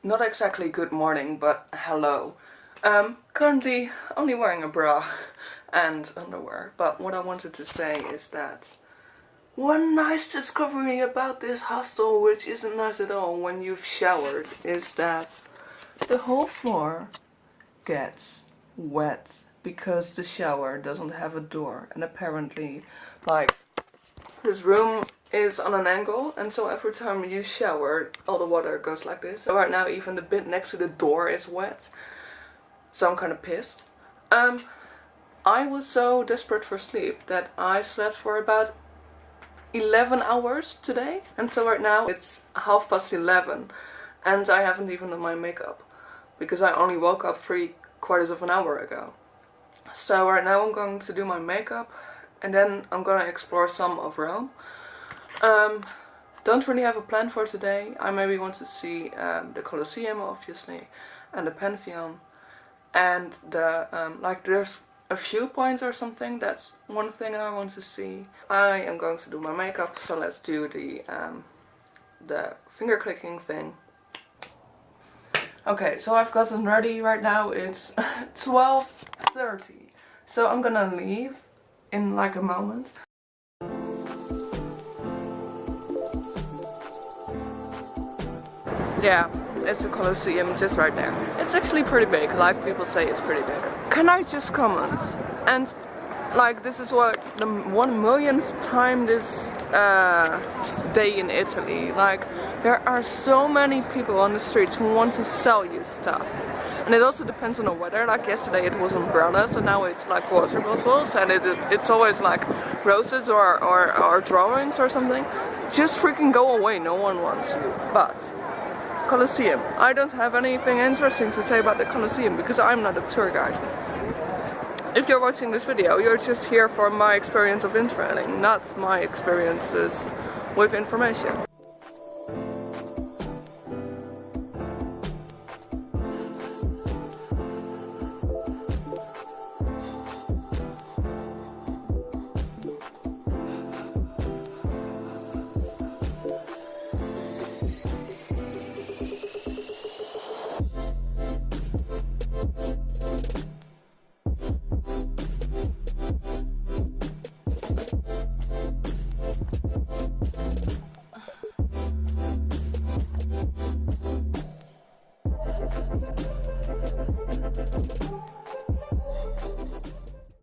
Not exactly good morning, but hello. Currently only wearing a bra and underwear, but what I wanted to say is that one nice discovery about this hostel, which isn't nice at all when you've showered, is that the whole floor gets wet because the shower doesn't have a door, and apparently, like, this room is on an angle, and so every time you shower, all the water goes like this. So right now even the bit next to the door is wet, so I'm kind of pissed. I was so desperate for sleep that I slept for about 11 hours today, and so right now it's 11:30 and I haven't even done my makeup because I only woke up 3/4 of an hour ago. So right now I'm going to do my makeup and then I'm gonna explore some of Rome. Don't really have a plan for today. I maybe want to see the Colosseum, obviously, and the Pantheon, and the like there's a few points or something. That's one thing I want to see. I am going to do my makeup, so let's do the finger clicking thing. Okay, so I've gotten ready. Right now it's 12:30, so I'm gonna leave in like a moment. Yeah, it's a Colosseum just right there. It's actually pretty big, like people say it's pretty big. Can I just comment? And like this is what the 1 millionth time this day in Italy. Like there are so many people on the streets who want to sell you stuff. And it also depends on the weather. Like yesterday it was umbrellas, and now it's like water bottles, and it's always like roses or drawings or something. Just freaking go away, no one wants you. But Colosseum. I don't have anything interesting to say about the Colosseum because I'm not a tour guide. If you're watching this video, you're just here for my experience of Interrailing, not my experiences with information.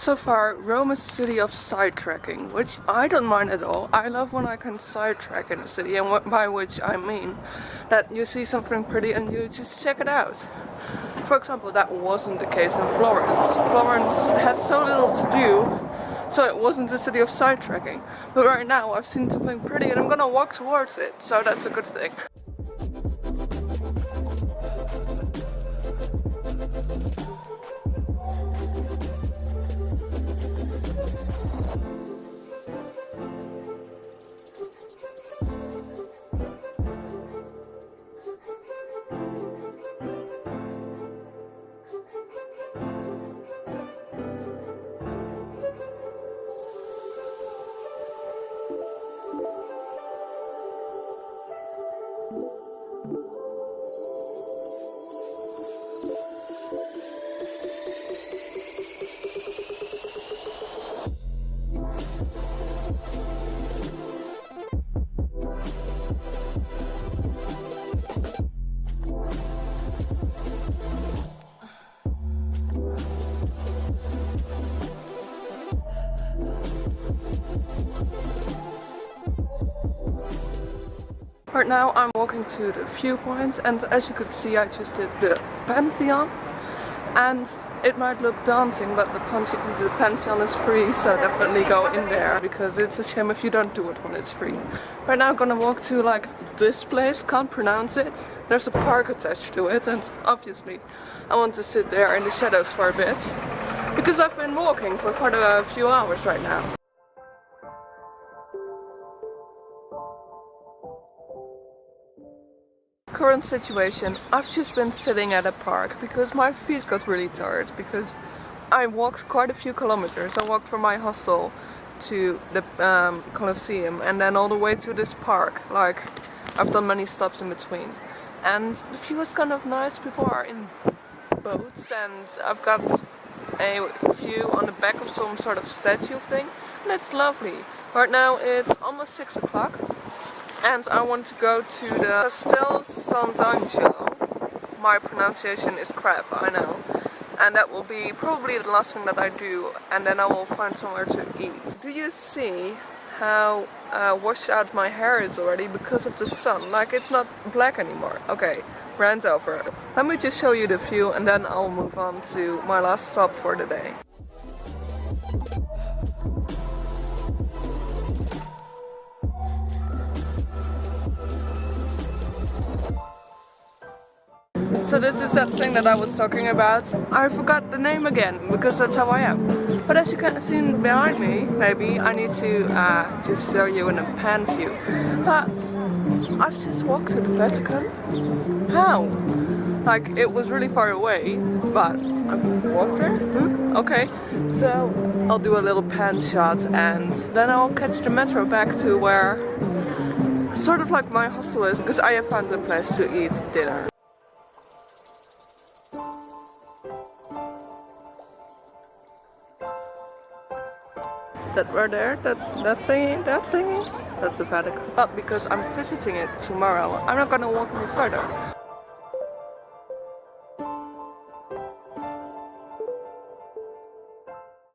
So far, Rome is a city of sidetracking, which I don't mind at all. I love when I can sidetrack in a city, and by which I mean that you see something pretty and you just check it out. For example, that wasn't the case in Florence. Florence had so little to do, so it wasn't a city of sidetracking. But right now I've seen something pretty and I'm gonna walk towards it, so that's a good thing. Right now I'm walking to the viewpoint, and as you could see I just did the Pantheon, and it might look daunting, but the Pantheon is free, so definitely go in there because it's a shame if you don't do it when it's free. Right now I'm gonna walk to like this place, can't pronounce it. There's a park attached to it, and obviously I want to sit there in the shadows for a bit because I've been walking for quite a few hours right now. Current situation, I've just been sitting at a park because my feet got really tired because I walked quite a few kilometers. I walked from my hostel to the Colosseum and then all the way to this park. Like, I've done many stops in between. and the view is kind of nice. People are in boats, and I've got a view on the back of some sort of statue thing, and it's lovely. Right now it's almost 6 o'clock, and I want to go to the Castel Sant'Angelo. My pronunciation is crap, I know. And that will be probably the last thing that I do, and then I will find somewhere to eat. Do you see how washed out my hair is already because of the sun? Like, it's not black anymore. Okay, rant over. Let me just show you the view, and then I'll move on to my last stop for the day. So this is that thing that I was talking about. I forgot the name again, because that's how I am. But as you can see behind me, maybe I need to just show you in a pan view. But I've just walked to the Vatican. How? Like, it was really far away, but I've walked there? Okay, so I'll do a little pan shot, and then I'll catch the metro back to where sort of like my hostel is, because I have found a place to eat dinner. That right there, that thingy, that's the Vatican. But because I'm visiting it tomorrow, I'm not gonna walk any further.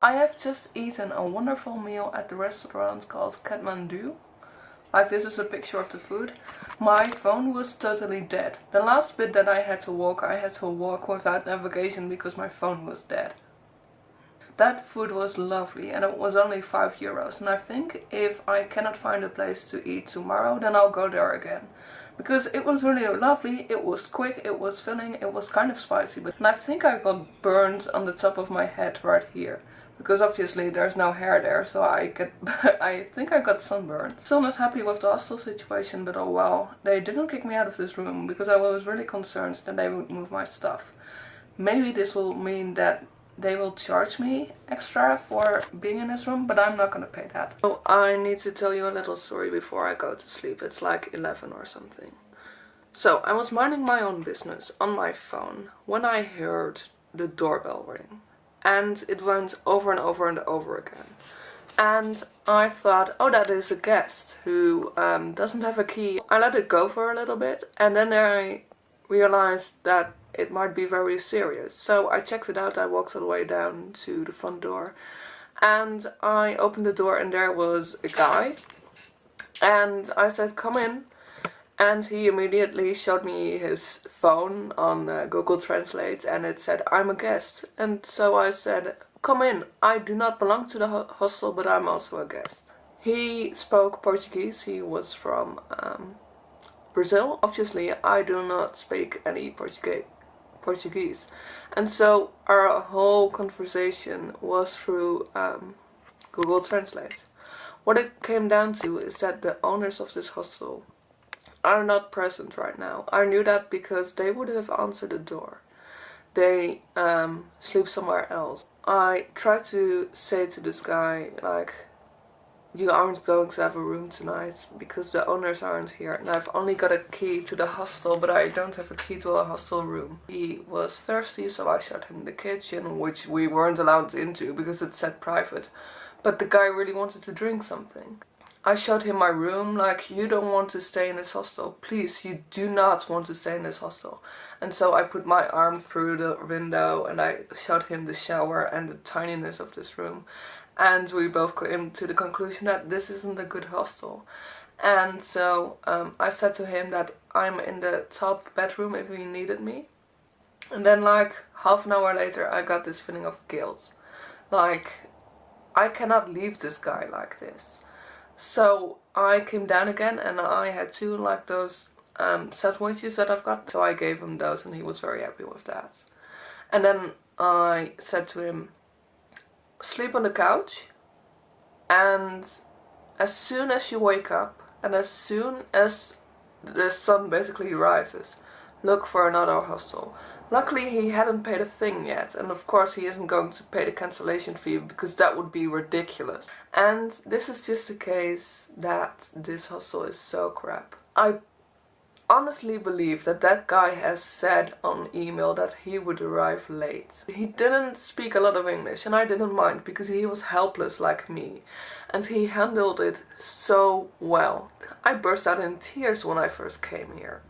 I have just eaten a wonderful meal at the restaurant called Kathmandu. Like, this is a picture of the food. My phone was totally dead. The last bit that I had to walk without navigation because my phone was dead. That food was lovely, and it was only €5. And I think if I cannot find a place to eat tomorrow, then I'll go there again. Because it was really lovely, it was quick, it was filling, it was kind of spicy. And I think I got burned on the top of my head right here. Because obviously there's no hair there, so I think I got sunburned. Still not happy with the hostel situation, but oh well. They didn't kick me out of this room because I was really concerned that they would move my stuff. Maybe this will mean that they will charge me extra for being in this room, but I'm not gonna pay that. So I need to tell you a little story before I go to sleep. It's like 11 or something. So I was minding my own business on my phone when I heard the doorbell ring. And it went over and over and over again. And I thought, oh, that is a guest who doesn't have a key. I let it go for a little bit, and then I realized that it might be very serious. So I checked it out. I walked all the way down to the front door, and I opened the door, and there was a guy. And I said, come in. And he immediately showed me his phone on Google Translate, and it said, I'm a guest. And so I said, come in. I do not belong to the hostel, but I'm also a guest. He spoke Portuguese. He was from Brazil. Obviously, I do not speak any Portuguese. And so our whole conversation was through Google Translate. What it came down to is that the owners of this hostel are not present right now. I knew that because they would have answered the door. They sleep somewhere else. I tried to say to this guy, like, you aren't going to have a room tonight because the owners aren't here, and I've only got a key to the hostel, but I don't have a key to a hostel room. He was thirsty, so I showed him the kitchen, which we weren't allowed into because it said private. But the guy really wanted to drink something. I showed him my room, like, you don't want to stay in this hostel. Please, you do not want to stay in this hostel. And so I put my arm through the window and I showed him the shower and the tininess of this room. And we both came to the conclusion that this isn't a good hostel. And so I said to him that I'm in the top bedroom if he needed me. And then like half an hour later I got this feeling of guilt. Like, I cannot leave this guy like this. So I came down again and I had two like those sandwiches that I've got. So I gave him those and he was very happy with that. And then I said to him, sleep on the couch, and as soon as you wake up and as soon as the sun basically rises, look for another hostel. Luckily he hadn't paid a thing yet, and of course he isn't going to pay the cancellation fee because that would be ridiculous. And this is just a case that this hostel is so crap. I honestly believe that that guy has said on email that he would arrive late. He didn't speak a lot of English, and I didn't mind because he was helpless like me, and he handled it so well. I burst out in tears when I first came here.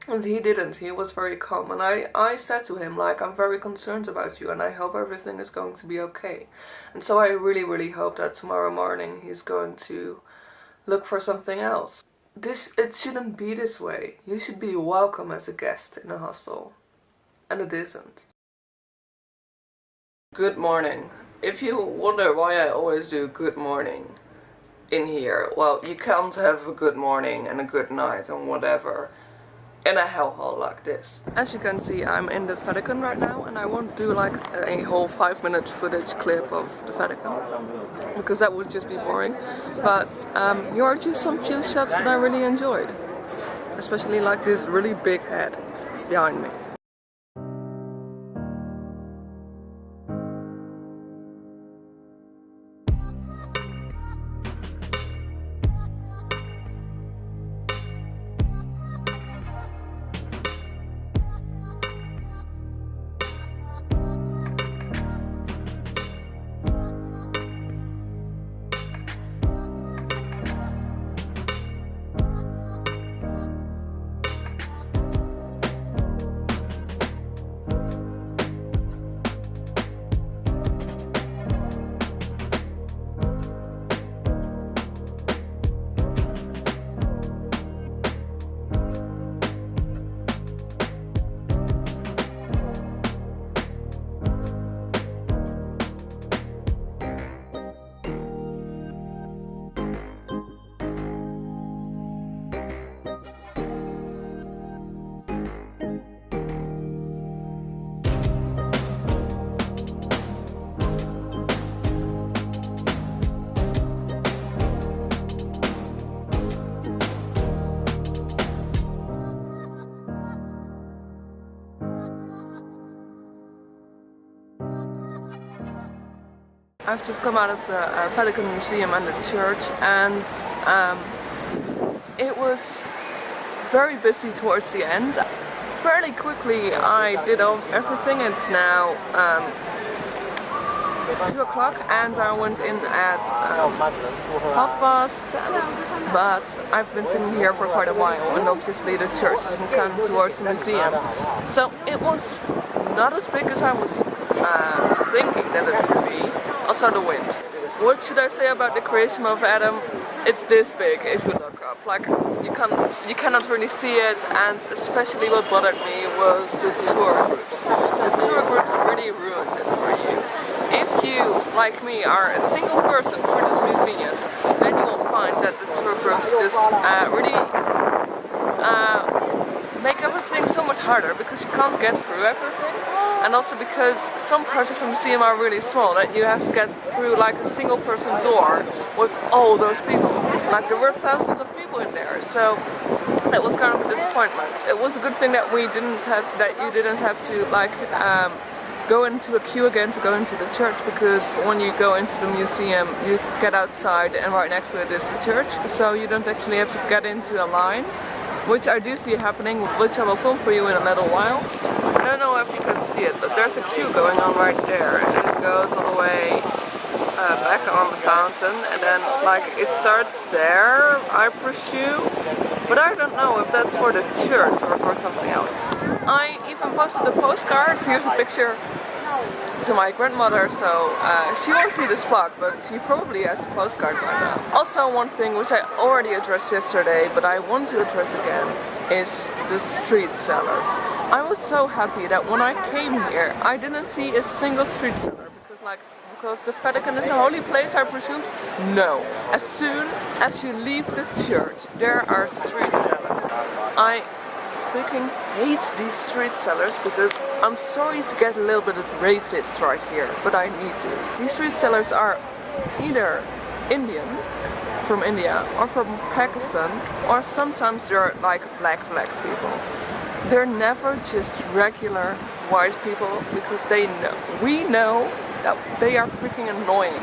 And he didn't. He was very calm. And I said to him, like, I'm very concerned about you and I hope everything is going to be okay. And so I really, really hope that tomorrow morning he's going to look for something else. It shouldn't be this way. You should be welcome as a guest in a hostel. And it isn't. Good morning. If you wonder why I always do good morning in here, well, you can't have a good morning and a good night and whatever in a hellhole like this. As you can see, I'm in the Vatican right now, and I won't do like a whole 5-minute footage clip of the Vatican because that would just be boring. But here are just some few shots that I really enjoyed, especially like this really big head behind me. I've just come out of the Vatican Museum and the church, and it was very busy towards the end. Fairly quickly I did everything. It's now 2 o'clock and I went in at 10:30, but I've been sitting here for quite a while, and obviously the church isn't coming towards the museum. So it was not as big as I was thinking that it would be. Also the wind. What should I say about the creation of Adam? It's this big if you look up. Like you cannot really see it, and especially what bothered me was the tour groups. The tour groups really ruined it for you. If you, like me, are a single person for this museum, then you will find that the tour groups just really make everything so much harder because you can't get through everything. And also because some parts of the museum are really small, that you have to get through like a single person door with all those people. Like there were thousands of people in there, so that was kind of a disappointment. It was a good thing that you didn't have to like go into a queue again to go into the church, because when you go into the museum you get outside and right next to it is the church, so you don't actually have to get into a line, which I do see happening, which I will film for you in a little while. I don't know if you can see it, but there's a queue going on right there, and then it goes all the way back on the fountain, and then like it starts there, I presume, but I don't know if that's for the church or for something else. I even posted a postcard. Here's a picture to my grandmother, so she won't see this vlog, but she probably has a postcard by now. Also, one thing which I already addressed yesterday, but I want to address again, is the street sellers. I was so happy that when I came here I didn't see a single street seller, because the Vatican is a holy place, I presumed. No. As soon as you leave the church there are street sellers. I freaking hate these street sellers, because I'm sorry to get a little bit racist right here, but I need to. These street sellers are either Indian, from India, or from Pakistan, or sometimes they're like black people. They're never just regular white people, because we know that they are freaking annoying.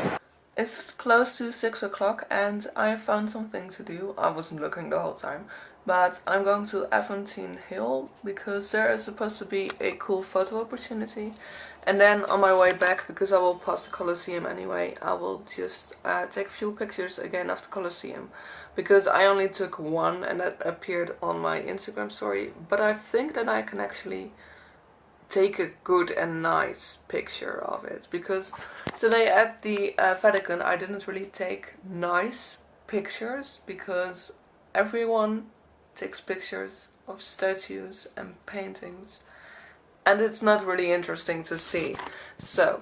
It's close to 6 o'clock and I found something to do. I wasn't looking the whole time. but I'm going to Aventine Hill because there is supposed to be a cool photo opportunity. And then on my way back, because I will pass the Colosseum anyway, I will just take a few pictures again of the Colosseum, because I only took one and that appeared on my Instagram story, but I think that I can actually take a good and nice picture of it, because today at the Vatican I didn't really take nice pictures because everyone takes pictures of statues and paintings and it's not really interesting to see. So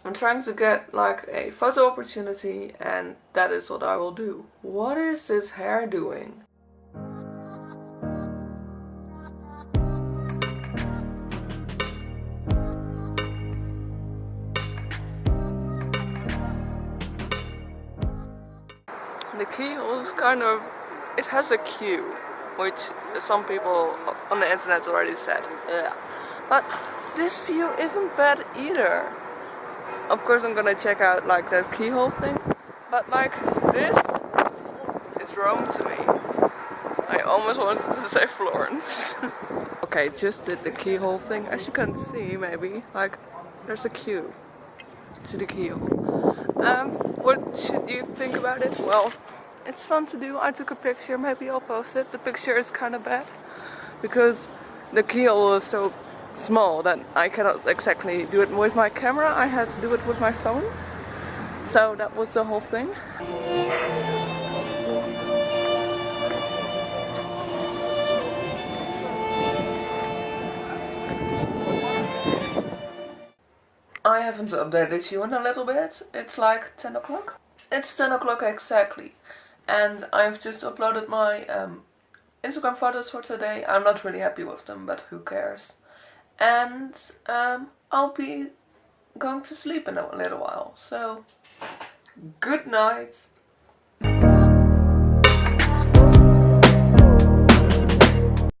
I'm trying to get like a photo opportunity and that is what I will do. What is this hair doing? The keyhole is kind of, it has a queue, which some people on the internet already said. Yeah. But this view isn't bad either. Of course I'm gonna check out like that keyhole thing, but like this is Rome to me. I almost wanted to say Florence. Okay, just did the keyhole thing. As you can see, maybe, like, there's a queue to the keyhole. What should you think about it? Well, it's fun to do. I took a picture, maybe I'll post it. The picture is kind of bad because the keyhole is so small that I cannot exactly do it with my camera. I had to do it with my phone. So that was the whole thing. I haven't updated you in a little bit. It's like 10 o'clock. It's 10 o'clock exactly. And I've just uploaded my Instagram photos for today. I'm not really happy with them, but who cares. And I'll be going to sleep in a little while. So, good night.